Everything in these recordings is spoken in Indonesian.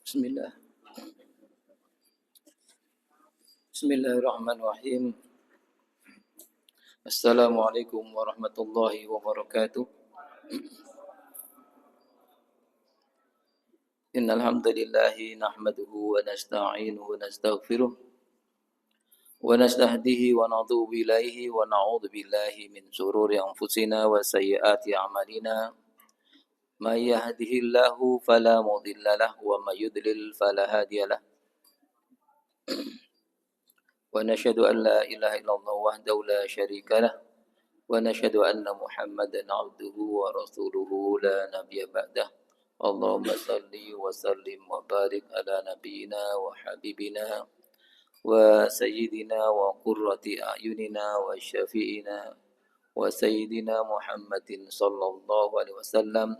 Bismillah. Bismillahirrahmanirrahim. Assalamualaikum warahmatullahi wabarakatuh. Innal hamdalillah nahmaduhu wa nasta'inuhu wa nastaghfiruh wa nastahdihi wa nadhubu ilaihi wa na'udzu billahi min shururi anfusina wa sayyiati a'malina. May yahdihillahu fala mudilla lahu wa may yudlil fala hadiya lahu. Wa nashhadu an la ilaha illallah wahdahu la syarika lahu wa nashhadu anna Muhammadan abduhu wa rasuluhu la nabiyya ba'dah. Allahumma salli wa sallim wa barik ala nabiyyina wa habibina wa sayyidina wa qurrati a'yunina wa syafi'ina wa sayyidina Muhammadin sallallahu alaihi wasallam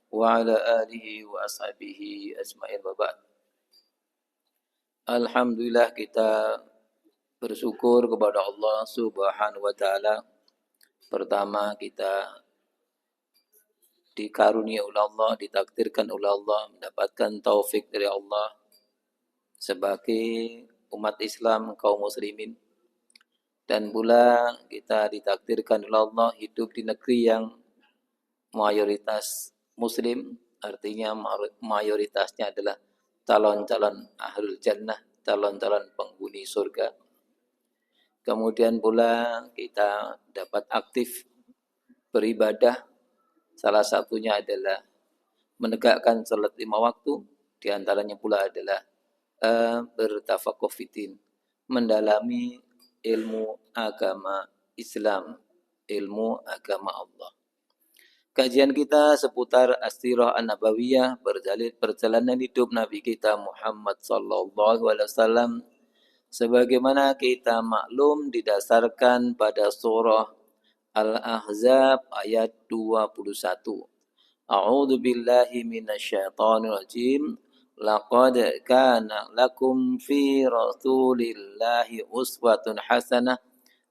wa ala alihi wa ashabihi ajma'in wa ba'd. Alhamdulillah, kita bersyukur kepada Allah Subhanahu wa taala. Pertama, kita dikarunia oleh Allah, ditakdirkan oleh Allah, mendapatkan taufik dari Allah sebagai umat Islam kaum muslimin. Dan pula kita ditakdirkan oleh Allah hidup di negeri yang mayoritas muslim, artinya mayoritasnya adalah calon-calon ahlul jannah, calon-calon penghuni surga. Kemudian pula kita dapat aktif beribadah. Salah satunya adalah menegakkan salat 5 waktu. Di antaranya pula adalah bertafaqquh fiddin, mendalami ilmu agama Islam, ilmu agama Allah. Kajian kita seputar as-sirah an-nabawiyah, perjalanan hidup Nabi kita Muhammad sallallahu alaihi wasallam, sebagaimana kita maklum didasarkan pada surah Al-Ahzab ayat 21. A'udzu billahi minasyaitonir rajim. Laqad kana lakum fi rasulillahi uswatun hasanah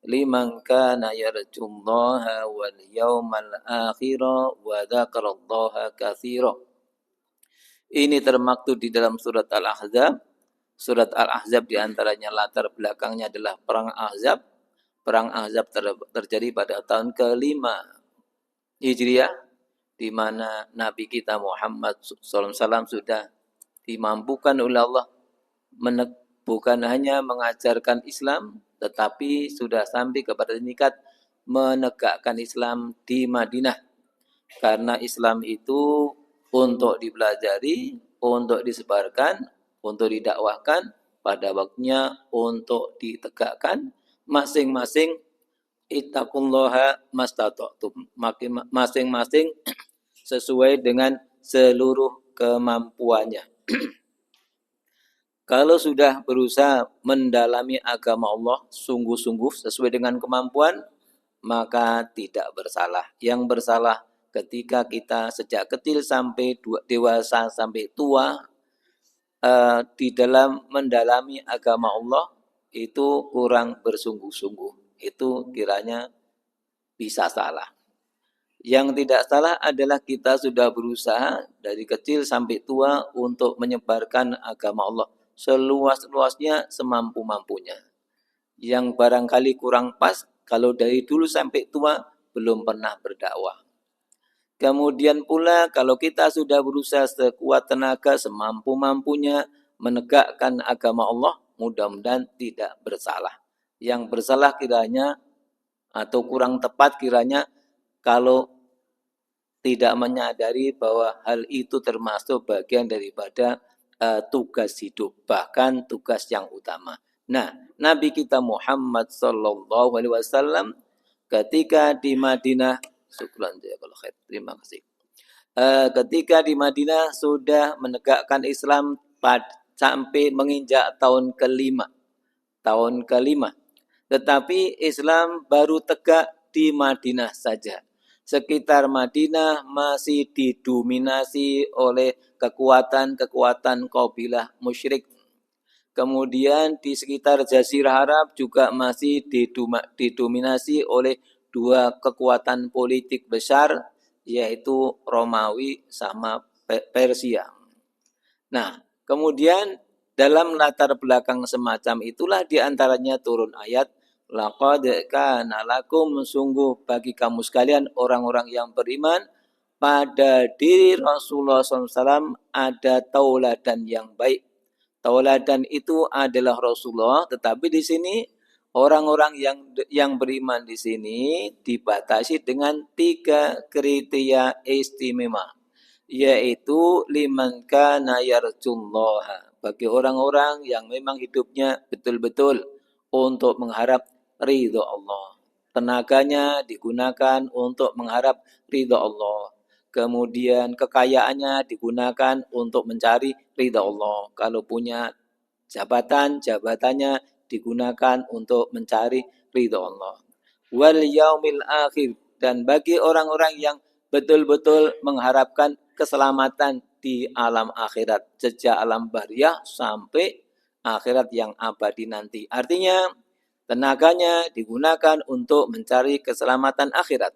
liman kana yarjullaha wal yawmal akhira wa dzakarallaha katsira. Ini termaktub di dalam surat Al-Ahzab. Surat Al-Ahzab diantaranya latar belakangnya adalah perang Ahzab. Perang Ahzab terjadi pada tahun ke-5 Hijriah, di mana Nabi kita Muhammad SAW sudah dimampukan oleh Allah bukan hanya mengajarkan Islam, tetapi sudah sampai kepada tingkat menegakkan Islam di Madinah. Karena Islam itu untuk dipelajari, untuk disebarkan, untuk didakwahkan, pada waktunya untuk ditegakkan. Masing-masing ittaqullaha mastata'tum, masing-masing sesuai dengan seluruh kemampuannya. Kalau sudah berusaha mendalami agama Allah sungguh-sungguh sesuai dengan kemampuan, maka tidak bersalah. Yang bersalah ketika kita sejak kecil sampai dewasa sampai tua di dalam mendalami agama Allah itu kurang bersungguh-sungguh. Itu kiranya bisa salah. Yang tidak salah adalah kita sudah berusaha dari kecil sampai tua untuk menyebarkan agama Allah seluas-luasnya, semampu-mampunya. Yang barangkali kurang pas, kalau dari dulu sampai tua belum pernah berdakwah. Kemudian pula kalau kita sudah berusaha sekuat tenaga, semampu-mampunya menegakkan agama Allah, mudah-mudahan tidak bersalah. Yang bersalah kiranya atau kurang tepat kiranya kalau tidak menyadari bahwa hal itu termasuk bagian daripada tugas hidup, bahkan tugas yang utama. Nah, Nabi kita Muhammad sallallahu alaihi wasallam ketika di Madinah, terima kasih. Ketika di Madinah sudah menegakkan Islam sampai menginjak tahun ke-5. Tetapi Islam baru tegak di Madinah saja. Sekitar Madinah masih didominasi oleh kekuatan-kekuatan kabilah musyrik. Kemudian di sekitar Jazirah Arab juga masih didominasi oleh 2 kekuatan politik besar, yaitu Romawi sama Persia. Nah, Kemudian dalam latar belakang semacam itulah diantaranya turun ayat laqad kana lakum, sungguh bagi kamu sekalian orang-orang yang beriman pada diri Rasulullah SAW ada tauladan yang baik. Tauladan itu adalah Rasulullah, tetapi di sini orang-orang yang beriman di sini dibatasi dengan 3 kriteria istimewa, yaitu liman kana yarjullaha, bagi orang-orang yang memang hidupnya betul-betul untuk mengharap ridho Allah. Tenaganya digunakan untuk mengharap ridho Allah. Kemudian kekayaannya digunakan untuk mencari ridha Allah. Kalau punya jabatan, jabatannya digunakan untuk mencari ridha Allah. Wal yaumil akhir, dan bagi orang-orang yang betul-betul mengharapkan keselamatan di alam akhirat, sejak alam bariyah sampai akhirat yang abadi nanti. Artinya tenaganya digunakan untuk mencari keselamatan akhirat.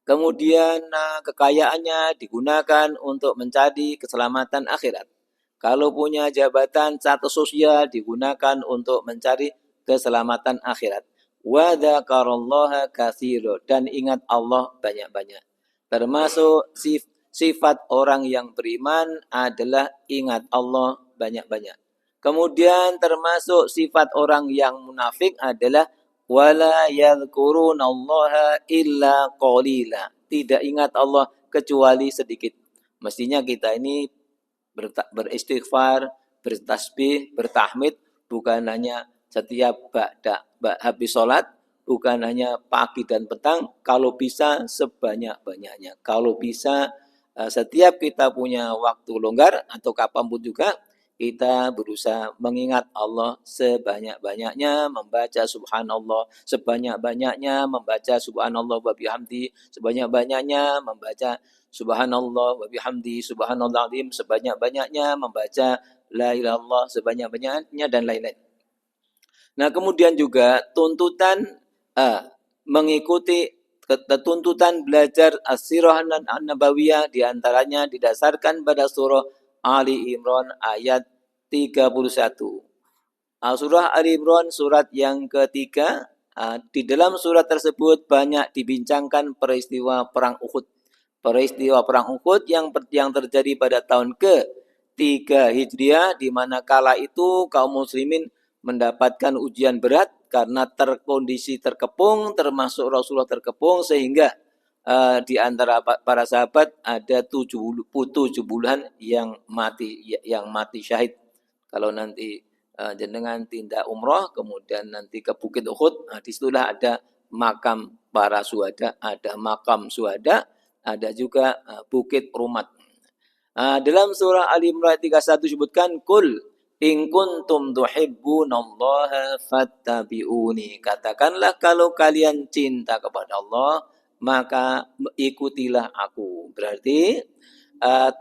Kemudian kekayaannya digunakan untuk mencari keselamatan akhirat. Kalau punya jabatan status sosial digunakan untuk mencari keselamatan akhirat. Wa dzakarallaha katsira, dan ingat Allah banyak-banyak. Termasuk sifat orang yang beriman adalah ingat Allah banyak-banyak. Kemudian termasuk sifat orang yang munafik adalah wala yadhkurunallaha illa qalila, tidak ingat Allah kecuali sedikit. Mestinya kita ini beristighfar, bertasbih, bertahmid bukan hanya setiap habis sholat, bukan hanya pagi dan petang, kalau bisa sebanyak-banyaknya. Kalau bisa setiap kita punya waktu longgar atau kapanpun juga, kita berusaha mengingat Allah sebanyak-banyaknya, membaca subhanallah sebanyak-banyaknya, membaca subhanallah wa bihamdi sebanyak-banyaknya, membaca subhanallah wa bihamdi subhanallah azim sebanyak-banyaknya, membaca la ilaha illallah sebanyak-banyaknya, dan lain-lain. Nah, kemudian juga tuntutan mengikuti tuntutan belajar as-sirah an-nabawiyah diantaranya didasarkan pada surah Ali Imran ayat 31. Surah Ali Imran surat yang ketiga. Di dalam surat tersebut banyak dibincangkan peristiwa perang Uhud. Peristiwa perang Uhud yang terjadi pada tahun ke-3 Hijriah, di mana kala itu kaum muslimin mendapatkan ujian berat karena terkondisi terkepung, termasuk Rasulullah terkepung, sehingga di antara para sahabat ada 70-an yang mati syahid. Kalau nanti jenengan tindak umroh kemudian nanti ke Bukit Uhud, disitulah ada makam para syuhada, ada makam syuhada, ada juga Bukit Rumat. Dalam surah Ali Imran 31 disebutkan kul in kuntum tuhibbunallaha fattabi'uni, katakanlah kalau kalian cinta kepada Allah maka ikutilah aku. Berarti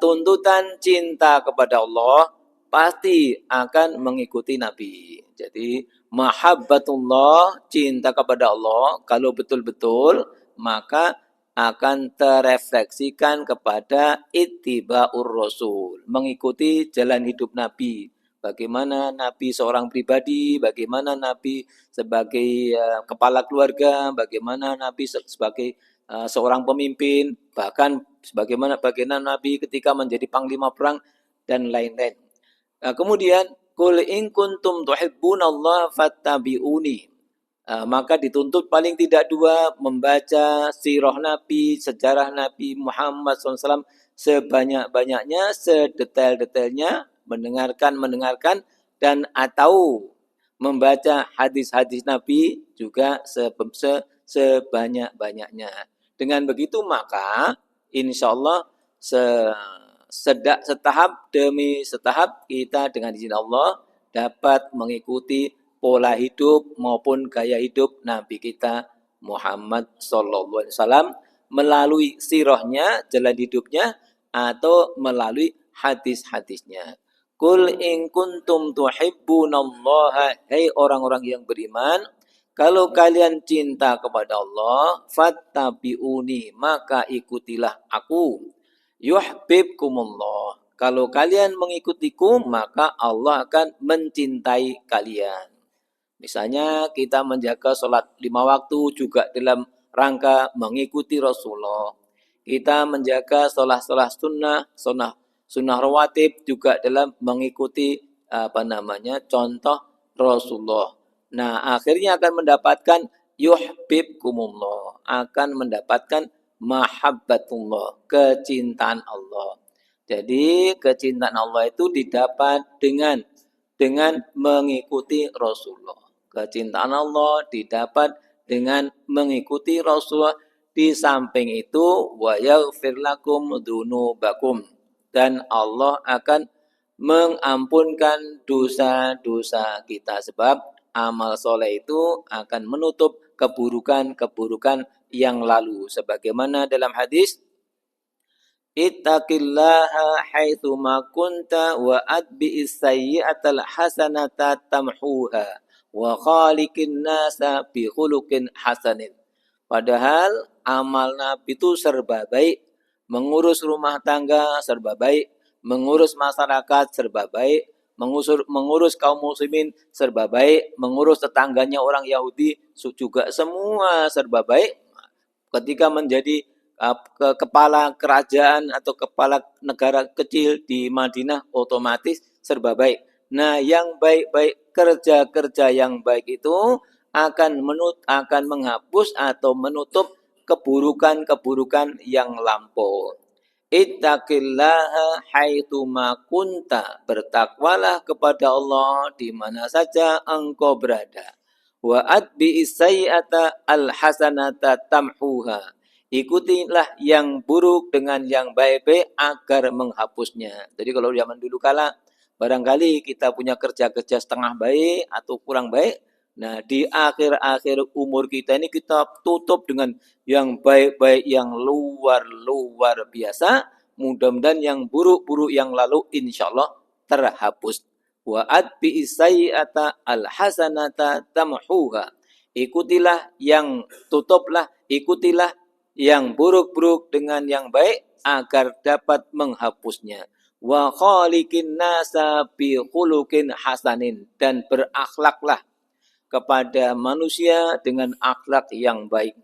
tuntutan cinta kepada Allah pasti akan mengikuti Nabi. Jadi mahabbatullah, cinta kepada Allah, kalau betul-betul maka akan terefleksikan kepada ittiba'ur rasul, mengikuti jalan hidup Nabi. Bagaimana Nabi seorang pribadi, bagaimana Nabi sebagai kepala keluarga, bagaimana Nabi sebagai seorang pemimpin, bahkan bagaimana Nabi ketika menjadi panglima perang dan lain-lain. Kemudian qul in kuntum tuhibbunallaha fattabi'uni. Maka dituntut paling tidak 2, membaca sirah Nabi, sejarah Nabi Muhammad SAW sebanyak-banyaknya, sedetail-detailnya, mendengarkan dan atau membaca hadis-hadis Nabi juga sebanyak-banyaknya. Dengan begitu maka insya Allah setahap demi setahap kita dengan izin Allah dapat mengikuti pola hidup maupun gaya hidup Nabi kita Muhammad Sallallahu Alaihi Wasallam melalui sirahnya, jalan hidupnya, atau melalui hadis-hadisnya. Kul in kuntum tuhibbunallaha, hai orang-orang yang beriman, kalau kalian cinta kepada Allah, fattabi'uni, maka ikutilah aku. Yuhibbukumullah, Kalau kalian mengikutiku, maka Allah akan mencintai kalian. Misalnya kita menjaga sholat 5 waktu juga dalam rangka mengikuti Rasulullah. Kita menjaga sholat-sholat sunnah rawatib juga dalam mengikuti contoh Rasulullah. Nah, akhirnya akan mendapatkan yuhibbukumullah, akan mendapatkan mahabbatullah, kecintaan Allah. Jadi kecintaan Allah itu didapat dengan mengikuti Rasulullah. Kecintaan Allah didapat dengan mengikuti Rasulullah. Di samping itu wa yaghfir lakum dzunubakum, dan Allah akan mengampunkan dosa-dosa kita, sebab amal soleh itu akan menutup keburukan-keburukan yang lalu, sebagaimana dalam hadis ittaqillaha haitsu ma kunta wa atbi'is sayyi'atal hasanata tamhuha wa khaliqin nasa bi khuluqin hasanin. Padahal amal Nabi itu serba baik, mengurus rumah tangga serba baik, mengurus masyarakat serba baik, mengurus kaum muslimin serba baik, mengurus tetangganya orang Yahudi juga semua serba baik. Ketika menjadi kepala kerajaan atau kepala negara kecil di Madinah, otomatis serba baik. Nah, yang baik-baik, kerja-kerja yang baik itu akan menghapus atau menutup keburukan-keburukan yang lampau. Ittaqillaha haitsu ma kunta, bertakwalah kepada Allah di mana saja engkau berada. Wa atbi'is sayyi'ata alhasanata tamhuha, ikutilah yang buruk dengan yang baik-baik agar menghapusnya. Jadi kalau zaman dulu kala barangkali kita punya kerja-kerja setengah baik atau kurang baik, nah di akhir-akhir umur kita ini kita tutup dengan yang baik-baik yang luar biasa. Mudah-mudahan yang buruk-buruk yang lalu insya Allah terhapus. Wa atbi'is sayyi'ata alhasanata tamhuha, ikutilah yang ikutilah yang buruk-buruk dengan yang baik agar dapat menghapusnya. Wa khaliqin nasa bi khuluqin hasanin, dan berakhlaklah kepada manusia dengan akhlak yang baik.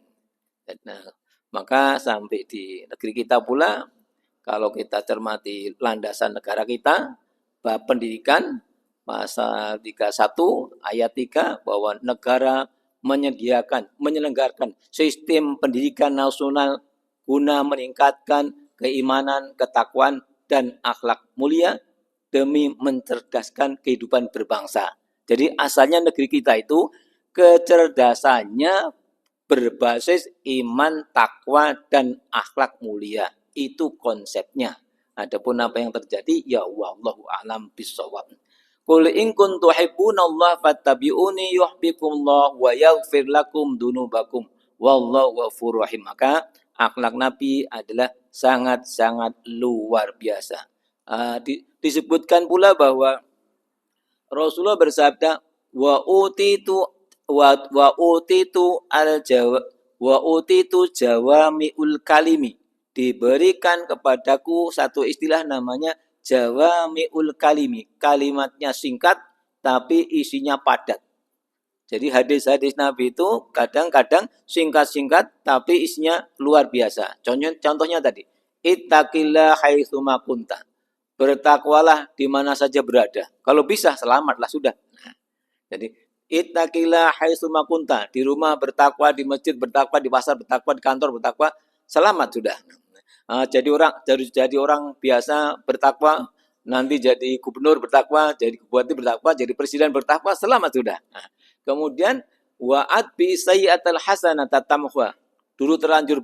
Nah, maka sampai di negeri kita pula, kalau kita cermati landasan negara kita, bab pendidikan, pasal 31 ayat 3, bahwa negara menyelenggarakan sistem pendidikan nasional guna meningkatkan keimanan, ketakwaan, dan akhlak mulia demi mencerdaskan kehidupan berbangsa. Jadi asalnya negeri kita itu kecerdasannya berbasis iman, takwa, dan akhlak mulia. Itu konsepnya. Adapun apa yang terjadi, ya wallahu a'lam bishawab. Qul in kuntum tuhibbunallaha fattabi'uni yuhibbukumullah wa yaghfir lakum dzunubakum wallahu ghafurur rahim. Maka akhlak Nabi adalah sangat-sangat luar biasa. Disebutkan pula bahwa Rasulullah bersabda, wa utitu jawami'ul kalimi, diberikan kepadaku satu istilah namanya jawami'ul kalimi, kalimatnya singkat tapi isinya padat. Jadi hadis-hadis Nabi itu kadang-kadang singkat-singkat tapi isinya luar biasa. Contohnya tadi, ittaqillah haitsu ma kunta, bertakwalah di mana saja berada. Kalau bisa selamatlah sudah. Jadi ittaqillah haitsu ma kunta, di rumah bertakwa, di masjid bertakwa, di pasar bertakwa, di kantor bertakwa, selamat sudah. Jadi orang biasa bertakwa, nanti jadi gubernur bertakwa, jadi bupati bertakwa, jadi presiden bertakwa, selamat sudah. Kemudian wa'at bi sayyi'atal hasanata tamhuha, dulu terlanjur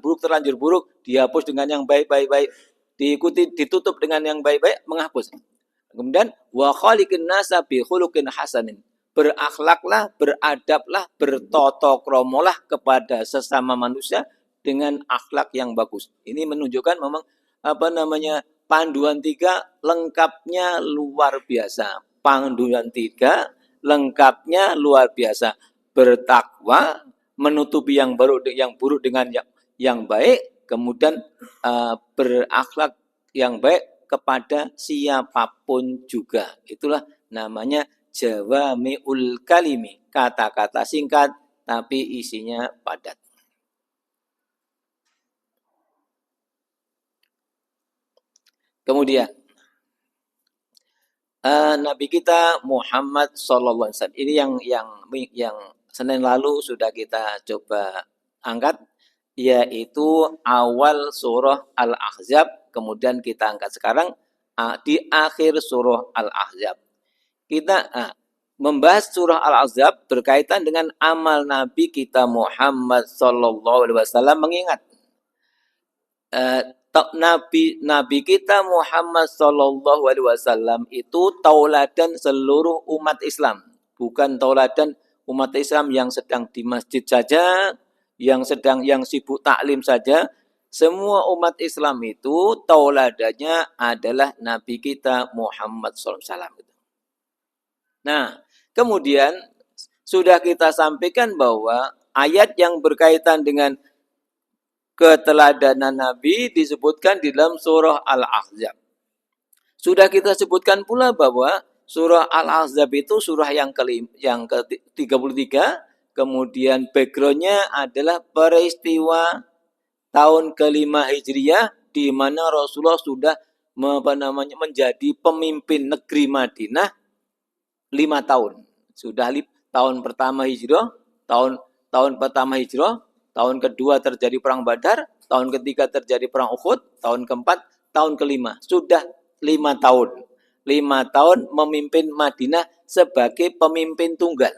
buruk dihapus dengan yang baik-baik, diikuti ditutup dengan yang baik-baik, menghapus. Kemudian wa khaliqin nasa bi khuluqin hasanin, berakhlaklah, beradablah, bertotokromolah kepada sesama manusia dengan akhlak yang bagus. Ini menunjukkan memang panduan 3 lengkapnya luar biasa. Panduan 3 lengkapnya luar biasa. Bertakwa, menutupi yang buruk dengan yang baik, kemudian berakhlak yang baik, kepada siapapun juga. Itulah namanya jawami'ul kalimi, kata-kata singkat tapi isinya padat. Kemudian Nabi kita Muhammad sallallahu alaihi wasallam ini yang Senin lalu sudah kita coba angkat, yaitu awal surah Al-Ahzab, kemudian kita angkat sekarang di akhir surah Al-Ahzab. Kita membahas surah Al-Ahzab berkaitan dengan amal Nabi kita Muhammad sallallahu alaihi wasallam, mengingat Nabi kita Muhammad sallallahu alaihi wasallam itu tauladan seluruh umat Islam, bukan tauladan umat Islam yang sedang di masjid saja, yang sibuk taklim saja. Semua umat Islam itu tauladannya adalah Nabi kita Muhammad sallallahu alaihi wasallam. Nah, kemudian sudah kita sampaikan bahwa ayat yang berkaitan dengan keteladanan Nabi disebutkan di dalam surah Al-Ahzab. Sudah kita sebutkan pula bahwa surah Al-Ahzab itu surah yang ke-33, kemudian backgroundnya adalah peristiwa tahun ke-5 Hijriah, di mana Rasulullah sudah menjadi pemimpin negeri Madinah 5 tahun. Sudah tahun pertama Hijrah, tahun pertama Hijrah, tahun kedua terjadi perang Badar, tahun ketiga terjadi perang Uhud, tahun keempat, tahun kelima. Sudah 5 tahun. 5 tahun memimpin Madinah sebagai pemimpin tunggal.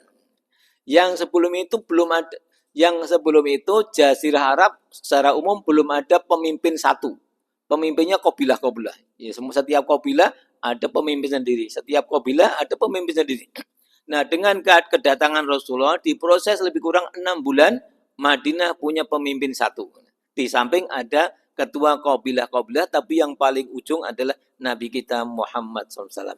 Yang sebelum itu belum ada. Yang sebelum itu Jazirah Arab secara umum belum ada pemimpin satu. Pemimpinnya kabilah-kabilah. Ya, setiap kabilah ada pemimpin sendiri. Setiap kabilah ada pemimpin sendiri. Nah, dengan kedatangan Rasulullah diproses lebih kurang 6 bulan, Madinah punya pemimpin satu. Di samping ada ketua kabilah-kabilah, tapi yang paling ujung adalah Nabi kita Muhammad SAW.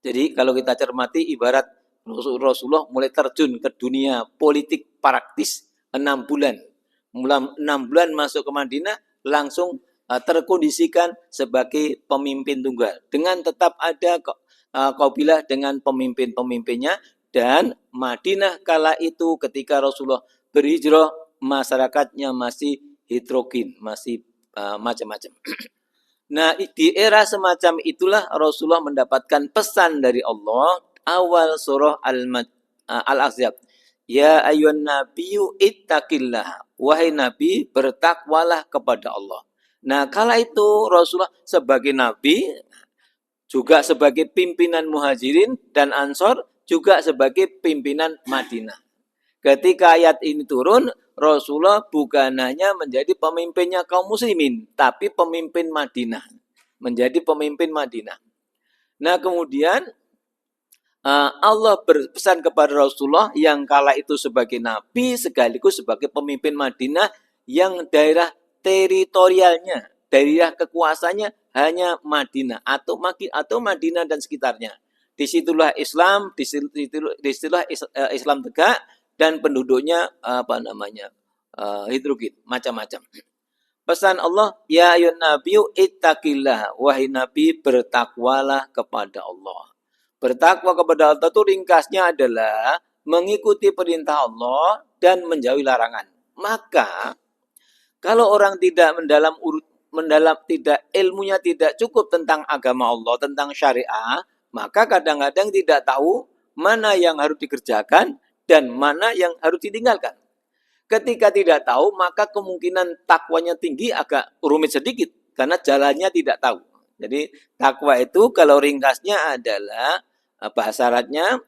Jadi kalau kita cermati, ibarat Rasulullah mulai terjun ke dunia politik praktis 6 bulan. 6 bulan masuk ke Madinah, langsung terkondisikan sebagai pemimpin tunggal. Dengan tetap ada kabilah dengan pemimpin-pemimpinnya, dan Madinah kala itu ketika Rasulullah berhijrah, masyarakatnya masih heterogen, masih macam-macam. Nah, di era semacam itulah Rasulullah mendapatkan pesan dari Allah awal surah Al-Ahzab. Ya ayyuhan nabiyyu ittaqillah. Wahai Nabi, bertakwalah kepada Allah. Nah, kala itu Rasulullah sebagai Nabi, juga sebagai pimpinan Muhajirin dan Ansor, juga sebagai pimpinan Madinah. Ketika ayat ini turun, Rasulullah bukan hanya menjadi pemimpinnya kaum muslimin, tapi pemimpin Madinah. Menjadi pemimpin Madinah. Nah, kemudian Allah berpesan kepada Rasulullah yang kala itu sebagai Nabi sekaligus sebagai pemimpin Madinah, yang daerah teritorialnya, daerah kekuasaannya hanya Madinah atau Madinah dan sekitarnya. Disitulah Islam, disitulah Islam tegak, dan penduduknya heterogen, macam-macam. Pesan Allah, ya ayyuhan nabiyyu ittaqillah, wahai Nabi, bertakwalah kepada Allah. Bertakwa kepada Allah itu ringkasnya adalah mengikuti perintah Allah dan menjauhi larangan. Maka kalau orang tidak tidak ilmunya tidak cukup tentang agama Allah, tentang syariah, maka kadang-kadang tidak tahu mana yang harus dikerjakan dan mana yang harus ditinggalkan. Ketika tidak tahu, maka kemungkinan takwanya tinggi agak rumit sedikit karena jalannya tidak tahu. Jadi takwa itu kalau ringkasnya adalah bahasa Arabnya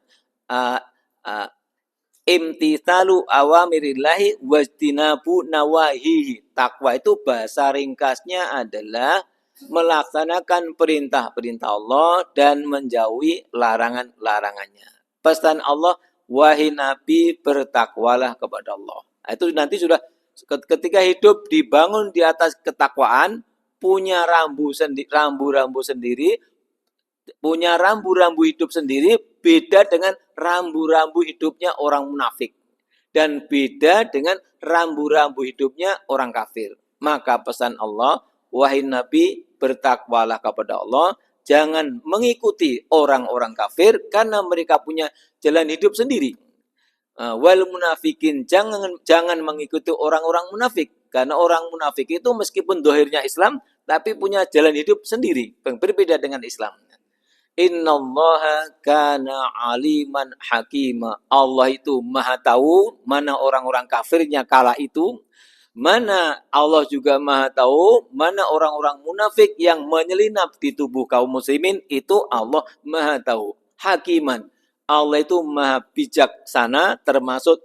imtithalu awamirillahi wajtinabu nawahihi. Takwa itu bahasa ringkasnya adalah melaksanakan perintah-perintah Allah dan menjauhi larangan-larangannya. Pesan Allah, wahai Nabi, bertakwalah kepada Allah. Itu nanti sudah ketika hidup dibangun di atas ketakwaan, punya rambu-rambu sendiri, punya rambu-rambu hidup sendiri, beda dengan rambu-rambu hidupnya orang munafik, dan beda dengan rambu-rambu hidupnya orang kafir. Maka pesan Allah, wahai Nabi, bertakwalah kepada Allah, jangan mengikuti orang-orang kafir karena mereka punya jalan hidup sendiri. Wal munafikin, jangan mengikuti orang-orang munafik karena orang munafik itu meskipun dohirnya Islam tapi punya jalan hidup sendiri berbeda dengan Islam. Innallaha kana aliman hakima. Allah itu maha tahu mana orang-orang kafirnya kala itu, mana Allah juga maha tahu mana orang-orang munafik yang menyelinap di tubuh kaum muslimin, itu Allah maha tahu. Hakiman, Allah itu maha bijaksana, termasuk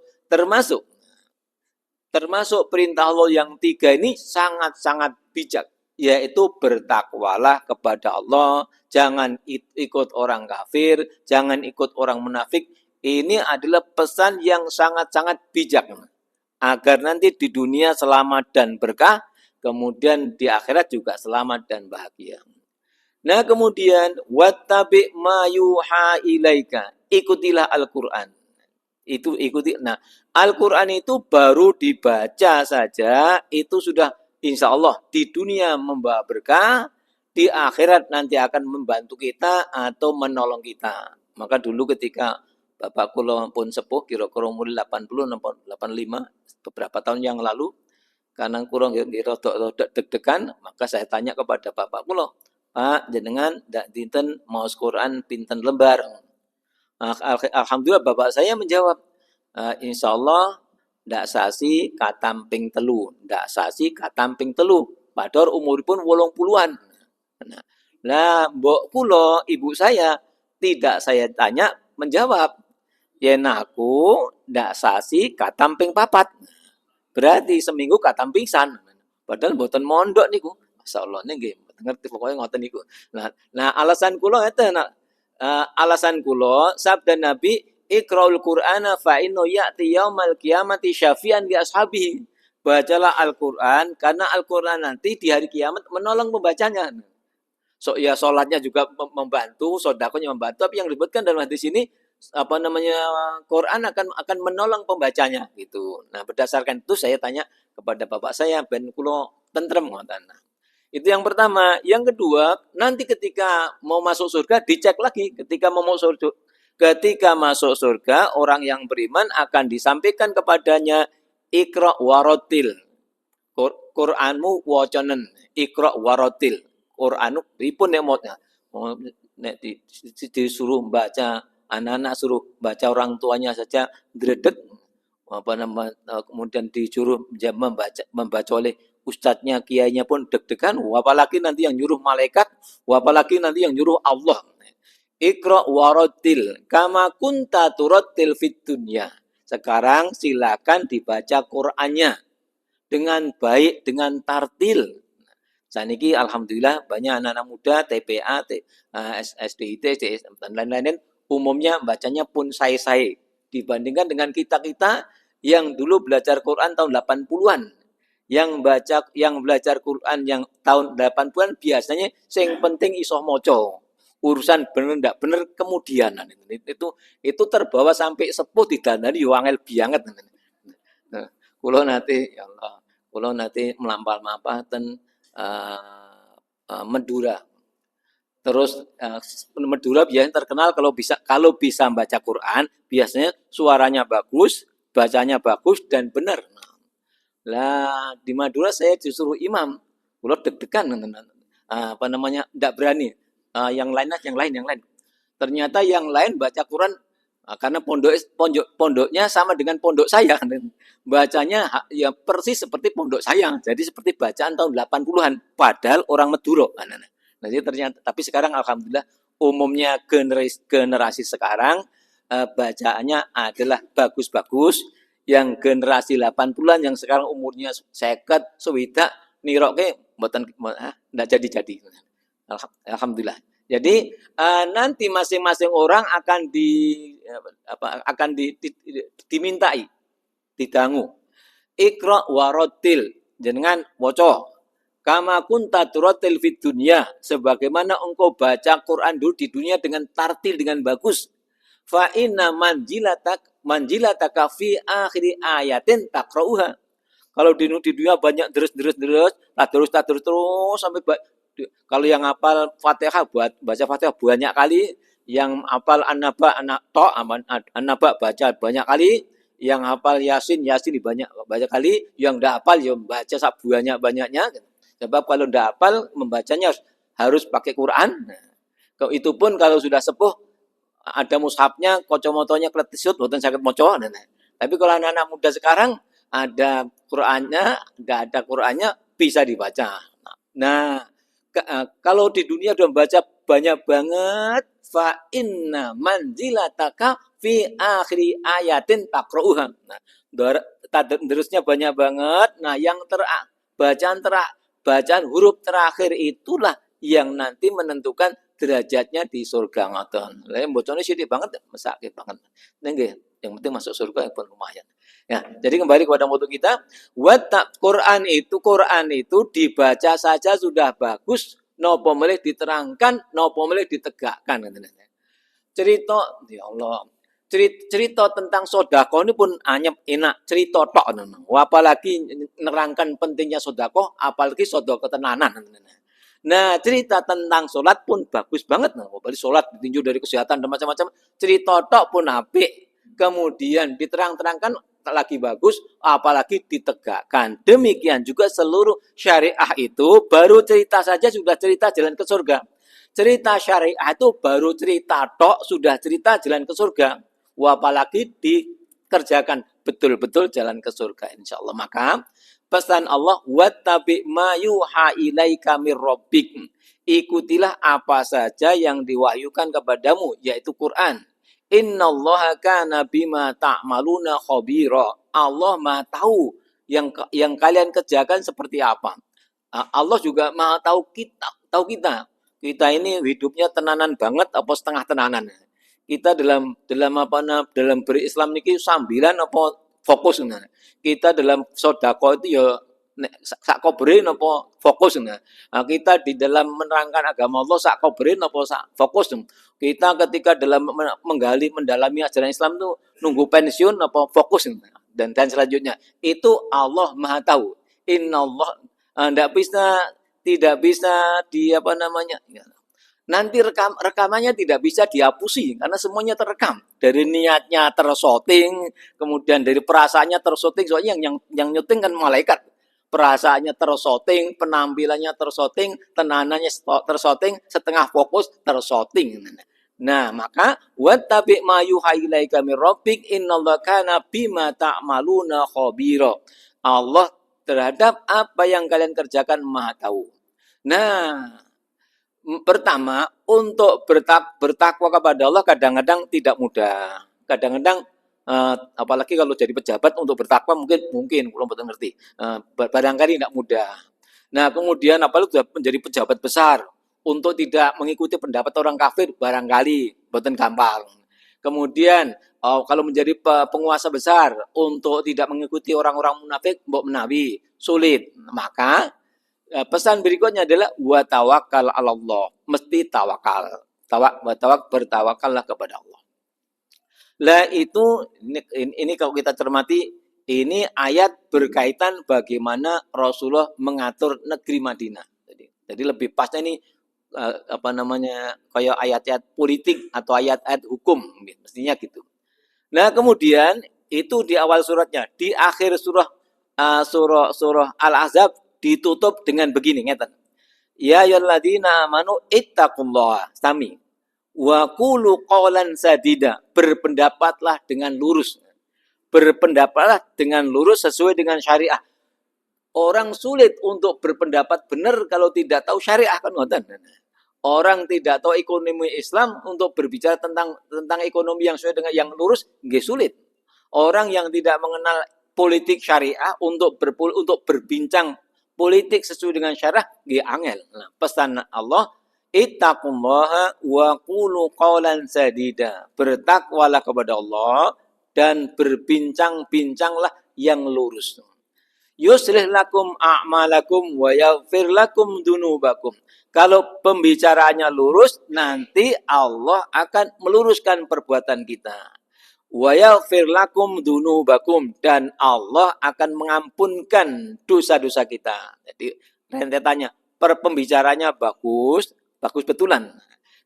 perintah Allah yang 3 ini sangat-sangat bijak, yaitu bertakwalah kepada Allah, jangan ikut orang kafir, jangan ikut orang munafik. Ini adalah pesan yang sangat-sangat bijak agar nanti di dunia selamat dan berkah, kemudian di akhirat juga selamat dan bahagia. Nah, kemudian wattabi ma yuha ilaika, ikutilah Al-Qur'an. Itu ikuti. Nah, Al-Qur'an itu baru dibaca saja itu sudah insya Allah di dunia membawa berkah, di akhirat nanti akan membantu kita atau menolong kita. Maka dulu ketika Bapak kula pun sepuh kira-kira umur 80 85 beberapa tahun yang lalu, karena kurang rada deg-degan, maka saya tanya kepada Bapak kula, "Pak, jenengan ndak dinten maos Quran pinten lembar?" Alhamdulillah Bapak saya menjawab, "Insyaallah ndak sasi katamping telu, ndak sasi katamping telu." Padahal umuripun 80-an. Nah, mbok kula, ibu saya tidak saya tanya menjawab, "Yen aku ndak sasi katamping papat." Berarti seminggu katamping pisan. Padahal mboten mondok niku. Masyaallah nggih, ngerti pokoknya ngoten niku. Nah, alasan kula ngeten, alasan kula sabda Nabi, "Iqra'ul Qur'ana fa innahu ya'ti yaumal qiyamati syafi'an li ashabihi." Bacalah Al-Qur'an karena Al-Qur'an nanti di hari kiamat menolong pembacanya. So ya salatnya juga membantu, sedekahnya membantu, tapi yang disebutkan dalam hadis ini Quran akan menolong pembacanya gitu. Nah, berdasarkan itu saya tanya kepada bapak saya ben kula tentrem ngoten. Itu yang pertama. Yang kedua, nanti ketika mau masuk surga dicek lagi ketika mau masuk surga. Ketika masuk surga, orang yang beriman akan disampaikan kepadanya Iqra warotil. Qur'anmu wacanen, Iqra warotil. Qur'anu pripun nek motnya. Nek disuruh baca, anak-anak suruh baca orang tuanya saja dredeg, kemudian disuruh membaca oleh ustadznya, kiainya pun deg-degan, apalagi nanti yang nyuruh malaikat, apalagi nanti yang nyuruh Allah. Iqra warotil kama kunta turattil fid dunya. Sekarang silakan dibaca Qur'annya dengan baik, dengan tartil. Saat ini alhamdulillah banyak anak-anak muda TPA, SDIT, dan lain-lain umumnya bacanya pun say-say dibandingkan dengan kita-kita yang dulu belajar Quran tahun 80-an. Yang belajar Quran yang tahun 80-an biasanya yang penting iso moco. Urusan bener ndak bener kemudian itu terbawa sampai sepuh didandani yo angel banget. Nah, kula nanti ya Allah, kula nanti melampah-lampahaken Madura. Terus Madura biasanya terkenal kalau bisa membaca Quran, biasanya suaranya bagus, bacanya bagus dan benar. Lah di Madura saya disuruh imam, kula deg-degan enggak berani. Yang lain. Ternyata yang lain baca Quran karena pondoknya sama dengan pondok saya. Bacanya ya persis seperti pondok saya. Jadi seperti bacaan tahun 80-an. Padahal orang Madura. Nah, jadi ternyata, tapi sekarang alhamdulillah umumnya generasi sekarang bacaannya adalah bagus-bagus. Yang generasi 80-an yang sekarang umurnya 50, 60, niroke mboten ndak jadi-jadi. Alhamdulillah. Jadi nanti masing-masing orang akan dimintai, didangu. Iqra warotil, jenengan waca. Kama kunta turatil fid dunya, sebagaimana engkau baca Quran dulu di dunia dengan tartil, dengan bagus. Fa inna manjilataka fi akhiri ayatin taqra'uha. Kalau di dunia banyak terus sampai kalau yang hafal Fatihah baca Fatihah banyak kali, yang hafal An-Naba baca banyak kali, yang hafal Yasin banyak kali, yang enggak hafal ya baca banyak-banyaknya. Sebab kalau enggak hafal membacanya harus pakai Quran. Nah, itu pun kalau sudah sepuh ada mushafnya, kocomotonya kletisut, boten sakit moco. Nah, tapi kalau anak-anak muda sekarang ada Qurannya, enggak ada Qurannya bisa dibaca. Nah, kalau di dunia udah baca banyak banget, fa inna manzilataka fi akhiri ayatin taqra'uha. Nah, terusnya banyak banget. Nah, yang bacaan huruf terakhir itulah yang nanti menentukan derajatnya di surga ngoten. Lah bocone sithik banget mesake banget. Nggih, yang penting masuk surga pun lumayan. Ya, jadi kembali kepada moto kita, Quran itu dibaca saja sudah bagus, nopo melih diterangkan, nopo melih ditegakkan. Cerita, ya Allah, cerita tentang sodako ini pun anyep enak, cerita tok. Apalagi nerangkan pentingnya sodako, apalagi sodako tenanan. Nah, cerita tentang sholat pun bagus banget. Nah, apalagi sholat ditinjau dari kesehatan dan macam-macam. Cerita tok pun apik. Kemudian diterang-terangkan lagi bagus, apalagi ditegakkan. Demikian juga seluruh syariah itu baru cerita saja sudah cerita jalan ke surga. Cerita syariah itu baru cerita tok sudah cerita jalan ke surga. Apalagi dikerjakan betul-betul jalan ke surga insyaallah. Maka pesan Allah, wattabi ma yuha ilaika mir rabbik. Ikutilah apa saja yang diwahyukan kepadamu, yaitu Quran. Innallaha kana bima ta'maluna khabira. Allah Maha tahu yang kalian kerjakan seperti apa. Allah juga Maha tahu kita. Kita ini hidupnya tenanan banget apa setengah tenanan. Kita dalam berislam niki sambilan apa fokus. Kita dalam sodako itu ya sak koberin apa fokus. Nah, kita di dalam menerangkan agama Allah sak koberin apa sak fokus. Kita ketika dalam mendalami ajaran Islam itu nunggu pensiun apa fokus. Dan selanjutnya itu Allah Maha tahu. Innallaha tidak bisa nanti rekamannya tidak bisa dihapusi karena semuanya terekam, dari niatnya tershooting, kemudian dari perasaannya tershooting. Soalnya yang nyuting kan malaikat, perasaannya tershooting, penampilannya tershooting, tenanannya tershooting, setengah fokus tershooting. Nah, maka wattabi ma yuha ilaika mir rabbik innallaha kana bima ta'maluna khabira. Allah terhadap apa yang kalian kerjakan Maha tahu. Nah, pertama, untuk bertakwa kepada Allah kadang-kadang tidak mudah. Kadang-kadang apalagi kalau jadi pejabat untuk bertakwa mungkin belum betul ngerti. Barangkali tidak mudah. Nah, kemudian apalagi menjadi pejabat besar untuk tidak mengikuti pendapat orang kafir barangkali betul gampang. Kemudian kalau menjadi penguasa besar untuk tidak mengikuti orang-orang munafik mbok menawi sulit. Maka pesan berikutnya adalah wa tawakkal 'ala Allah. Mesti tawakal. Bertawakallah kepada Allah. Lah itu ini kalau kita cermati, ini ayat berkaitan bagaimana Rasulullah mengatur negeri Madinah. Jadi lebih pasnya ini kayak ayat-ayat politik atau ayat-ayat hukum, mestinya gitu. Nah, kemudian itu di awal suratnya, di akhir surah Al-Ahzab ditutup dengan begini, ngeten. Ya ayyuhalladzina amanu ittaqullaha sami wa qulu qawlan sadida. Berpendapatlah dengan lurus. Berpendapatlah dengan lurus sesuai dengan syariah. Orang sulit untuk berpendapat benar kalau tidak tahu syariah kan ngoten. Orang tidak tahu ekonomi Islam untuk berbicara tentang ekonomi yang sesuai dengan yang lurus nggih sulit. Orang yang tidak mengenal politik syariah untuk berbincang politik sesuai dengan syariah nggih angel. Nah, pesan Allah, ittaqullaha wa qulu qawlan sadida. Bertakwalah kepada Allah dan berbincang-bincanglah yang lurus. Yuslih lakum a'malakum wa yaghfir lakum dunubakum. Kalau pembicaraannya lurus, nanti Allah akan meluruskan perbuatan kita. wa yaghfir lakum dzunubakum, dan Allah akan mengampunkan dosa-dosa kita. Jadi rentetannya pembicaranya bagus, bagus betulan.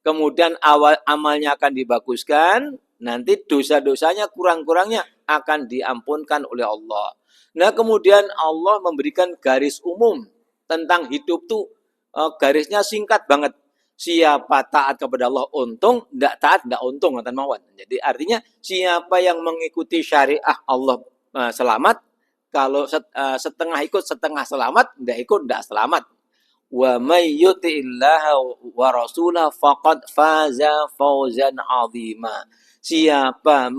Kemudian awal amalnya akan dibaguskan, nanti dosa-dosanya kurang-kurangnya akan diampunkan oleh Allah. Nah, kemudian Allah memberikan garis umum tentang hidup tuh, garisnya singkat banget. Siapa taat kepada Allah untung, tidak taat tidak untung, kata mawon. Jadi artinya siapa yang mengikuti syariah Allah selamat, kalau setengah ikut setengah selamat, tidak ikut tidak selamat. Wa may yuti'illaha wa rasulahu faqad faza fawzan 'azima. Siapa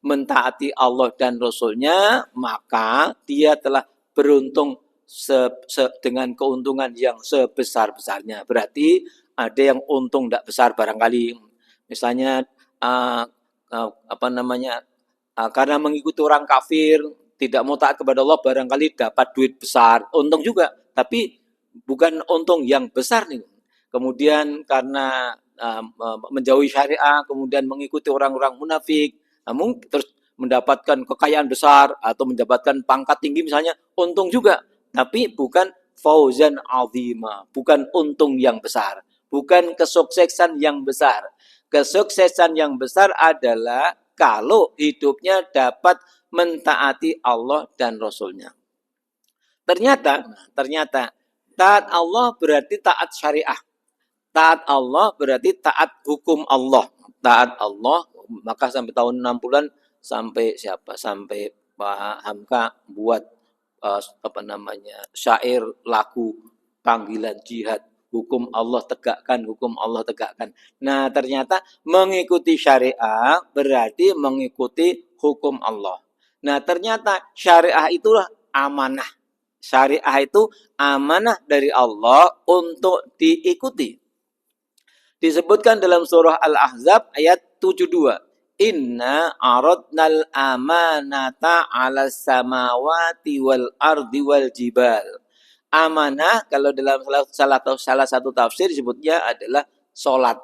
mentaati Allah dan Rasulnya, maka dia telah beruntung dengan keuntungan yang sebesar-besarnya. Berarti ada yang untung tidak besar barangkali. Misalnya karena mengikuti orang kafir, tidak mau taat kepada Allah, barangkali dapat duit besar, untung juga. Tapi bukan untung yang besar nih. Kemudian karena menjauhi syariah, kemudian mengikuti orang-orang munafik, namun terus mendapatkan kekayaan besar atau mendapatkan pangkat tinggi misalnya, untung juga. Tapi bukan fauzan azima, bukan untung yang besar, bukan kesuksesan yang besar. Kesuksesan yang besar adalah kalau hidupnya dapat mentaati Allah dan Rasulnya. Ternyata taat Allah berarti taat syariah. Taat Allah berarti taat hukum Allah. Taat Allah, maka sampai tahun 60-an sampai siapa? Sampai Pak Hamka buat syair lagu panggilan jihad, hukum Allah tegakkan, hukum Allah tegakkan. Nah, ternyata mengikuti syariah berarti mengikuti hukum Allah. Nah, ternyata syariah itulah amanah. Syariah itu amanah dari Allah untuk diikuti. Disebutkan dalam surah Al-Ahzab ayat 72. Inna aradnal amanata 'alas samawati wal ardi wal jibal. Amanah kalau dalam salah satu tafsir disebutnya adalah salat.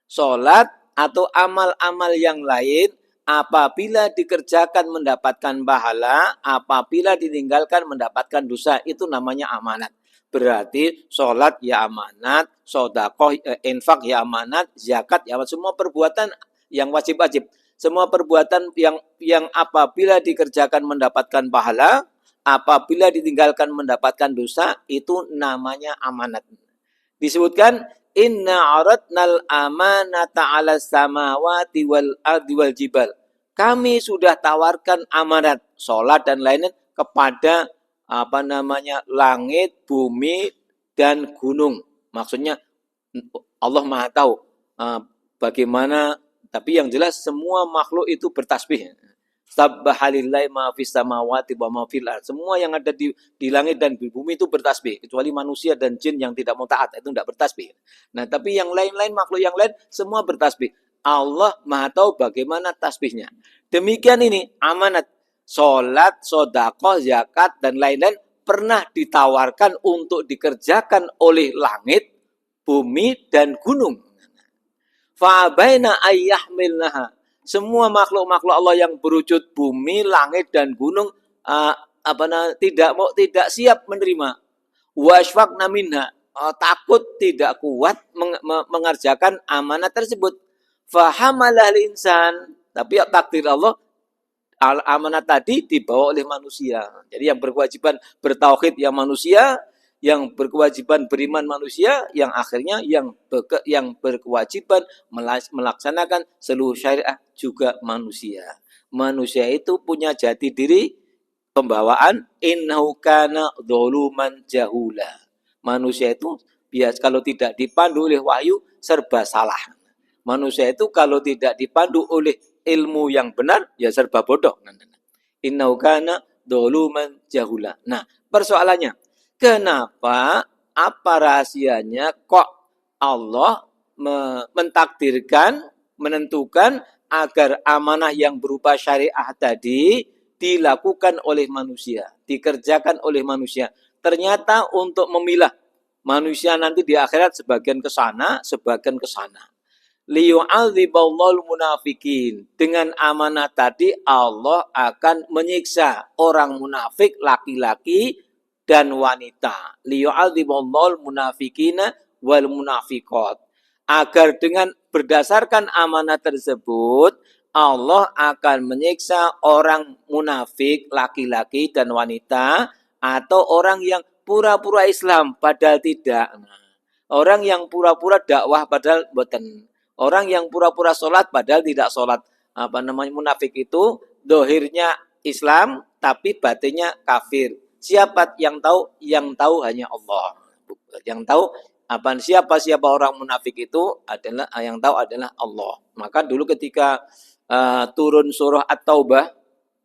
Salat atau amal-amal yang lain apabila dikerjakan mendapatkan pahala, apabila ditinggalkan mendapatkan dosa, itu namanya amanat. Berarti sholat ya amanat, sodakoh, infak ya amanat, zakat ya amanat. Semua perbuatan yang wajib-wajib. Semua perbuatan yang apabila dikerjakan mendapatkan pahala, apabila ditinggalkan mendapatkan dosa, itu namanya amanat. Disebutkan inna aradnal amanata 'alas samawati wal ardi wal jibal. Kami sudah tawarkan amanat salat dan lainnya kepada langit, bumi dan gunung. Maksudnya Allah Maha tahu bagaimana, tapi yang jelas semua makhluk itu bertasbih. Sabbahalillahi ma fis samawati wa ma fil ardh. Semua yang ada di langit dan di bumi itu bertasbih, kecuali manusia dan jin yang tidak mau taat, itu tidak bertasbih. Nah, tapi yang lain-lain, makhluk yang lain semua bertasbih. Allah Maha tahu bagaimana tasbihnya. Demikian ini amanat. Salat, sedekah, zakat dan lain-lain pernah ditawarkan untuk dikerjakan oleh langit, bumi dan gunung. Fa baina ayyahmilnaha. Semua makhluk-makhluk Allah yang berwujud bumi, langit dan gunung tidak siap menerima. Wasfaqna minha, takut tidak kuat mengerjakan amanat tersebut. Fahamalah insan, tapi takdir Allah amanat tadi dibawa oleh manusia. Jadi yang berkewajiban bertauhid yang manusia, yang berkewajiban beriman manusia, yang akhirnya yang berkewajiban melaksanakan seluruh syariah juga manusia. Manusia itu punya jati diri pembawaan innahu kana dzuluman jahula. Manusia itu kalau tidak dipandu oleh wahyu serba salah. Manusia itu kalau tidak dipandu oleh ilmu yang benar, ya serba bodoh. Innahu kana dzuluman jahula. Nah, persoalannya, kenapa, apa rahasianya kok Allah mentakdirkan, menentukan agar amanah yang berupa syariah tadi dilakukan oleh manusia, dikerjakan oleh manusia. Ternyata untuk memilah manusia nanti di akhirat sebagian ke sana, sebagian ke sana. liyu'adziballahul munafikin. Dengan amanah tadi Allah akan menyiksa orang munafik laki-laki dan wanita. Liyu'adziballahul munafikina wal munafiqat. Agar dengan berdasarkan amanah tersebut Allah akan menyiksa orang munafik laki-laki dan wanita atau orang yang pura-pura Islam padahal tidak. Orang yang pura-pura dakwah padahal boten. Orang yang pura-pura sholat padahal tidak sholat. Apa namanya munafik itu dohirnya Islam tapi batinnya kafir. Siapa yang tahu? Yang tahu hanya Allah. Yang tahu siapa orang munafik itu adalah yang tahu adalah Allah. Maka dulu ketika turun surah At-Taubah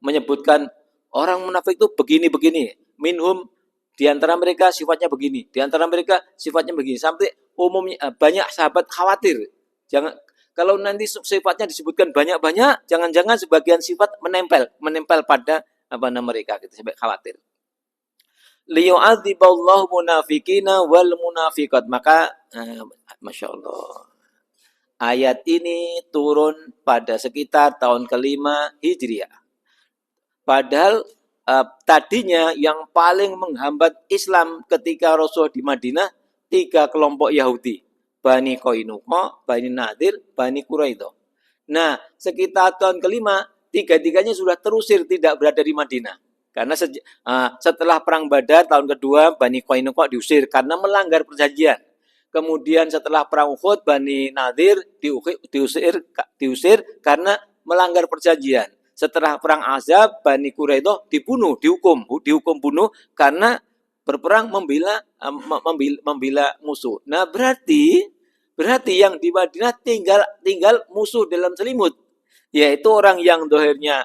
menyebutkan orang munafik itu begini-begini. Minhum di antara mereka sifatnya begini, di antara mereka sifatnya begini. Sampai umumnya banyak sahabat khawatir. Jangan kalau nanti sifatnya disebutkan banyak-banyak, jangan-jangan sebagian sifat menempel pada mereka gitu sampai khawatir. Liyu'adziballahu munafikina wal munafiqat. Maka Masya Allah. Ayat ini turun pada sekitar tahun ke-5 Hijriah. Padahal tadinya yang paling menghambat Islam ketika Rasul di Madinah 3 kelompok Yahudi. Bani Qainuqa, Bani Nadir, Bani Quraidah. Nah, sekitar tahun ke-5 tiga-tiganya sudah terusir tidak berada di Madinah. Karena setelah perang Badar tahun kedua Bani Qainuqa diusir karena melanggar perjanjian. Kemudian setelah perang Uhud Bani Nadir diusir karena melanggar perjanjian. Setelah perang Ahzab Bani Quraidah dihukum bunuh karena berperang membela musuh. Nah, berarti yang di Madinah tinggal musuh dalam selimut, yaitu orang yang dohirnya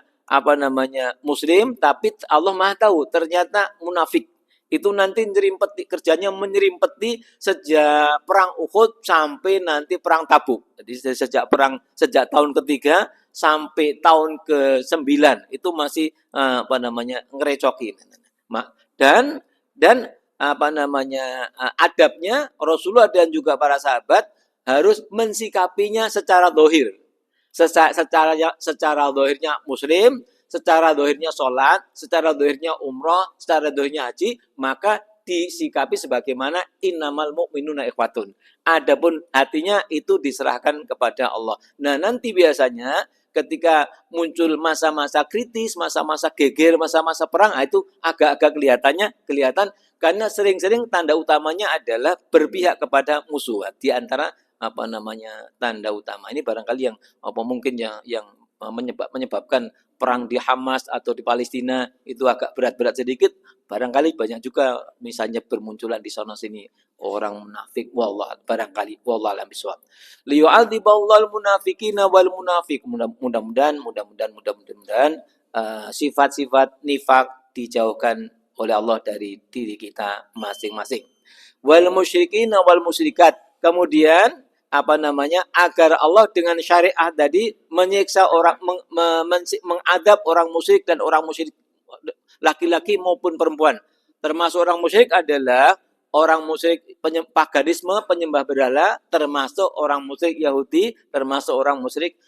muslim tapi Allah Maha tahu ternyata munafik. Itu nanti kerjanya menyerimpeti sejak perang Uhud sampai nanti perang Tabuk. Jadi sejak tahun ketiga sampai tahun ke-9 itu masih ngerecokin. Dan adabnya Rasulullah dan juga para sahabat harus mensikapinya secara dohir. Secara dohirnya muslim, secara dohirnya sholat, secara dohirnya umrah, secara dohirnya haji, maka disikapi sebagaimana innamal mu'minuna ikhwatun. Adapun hatinya itu diserahkan kepada Allah. Nah, nanti biasanya ketika muncul masa-masa kritis, masa-masa geger, masa-masa perang, itu agak-agak kelihatan karena sering-sering tanda utamanya adalah berpihak kepada musuh. Di antara tanda utama ini barangkali yang mungkin yang menyebabkan perang di Hamas atau di Palestina itu agak berat-berat sedikit, barangkali banyak juga misalnya bermunculan di sana sini orang munafik, barangkali wallah alam bisawab. Liyu'adziballahul munafiqina wal munafiq. Mudah-mudahan sifat-sifat nifak dijauhkan oleh Allah dari diri kita masing-masing. Wal musyrikina wal musyrikat. Kemudian agar Allah dengan syariah tadi menyiksa orang, mengadab orang musyrik dan orang musyrik laki-laki maupun perempuan. Termasuk orang musyrik adalah orang musyrik paganisme, penyembah berhala, termasuk orang musyrik Yahudi, termasuk orang musyrik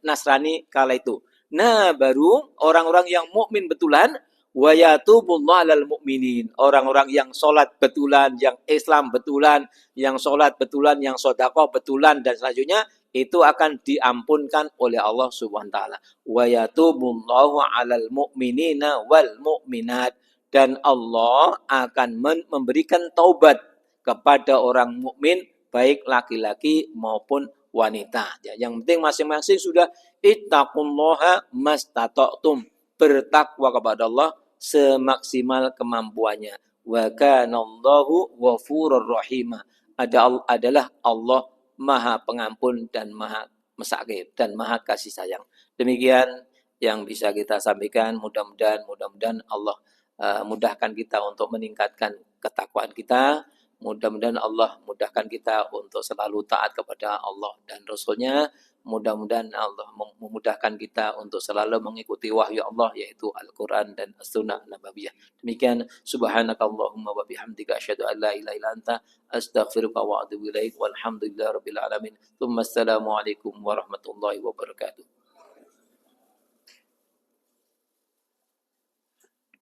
Nasrani kala itu. Nah, baru orang-orang yang mukmin betulan wa yatubullahu 'alal mu'minin. Orang-orang yang sholat betulan, yang Islam betulan, yang sholat betulan, yang sedekah betulan dan selanjutnya itu akan diampunkan oleh Allah Subhanahu wa taala. Wa yatubullahu 'alal mu'minina wal mu'minat. Dan Allah akan memberikan taubat kepada orang mukmin baik laki-laki maupun wanita. Yang penting masing-masing sudah ittaqullaha mastata'tum. Bertakwa kepada Allah semaksimal kemampuannya. Wa kanallahu ghafurur rahim. Adalah Allah Maha Pengampun dan Maha Mesakib dan Maha Kasih Sayang. Demikian yang bisa kita sampaikan. Mudah-mudahan Allah mudahkan kita untuk meningkatkan ketakwaan kita Mudah-mudahan Allah mudahkan kita untuk selalu taat kepada Allah dan Rasul-Nya. Mudah-mudahan Allah memudahkan kita untuk selalu mengikuti wahyu Allah, yaitu Al-Quran dan As-Sunnah Nabawiyah. Demikian, subhanakallahumma wa bihamdika asyhadu an la ilaha illa anta astaghfiruka wa atubu ilaik. Walhamdulillahirabbil alamin. Assalamualaikum warahmatullahi wabarakatuh.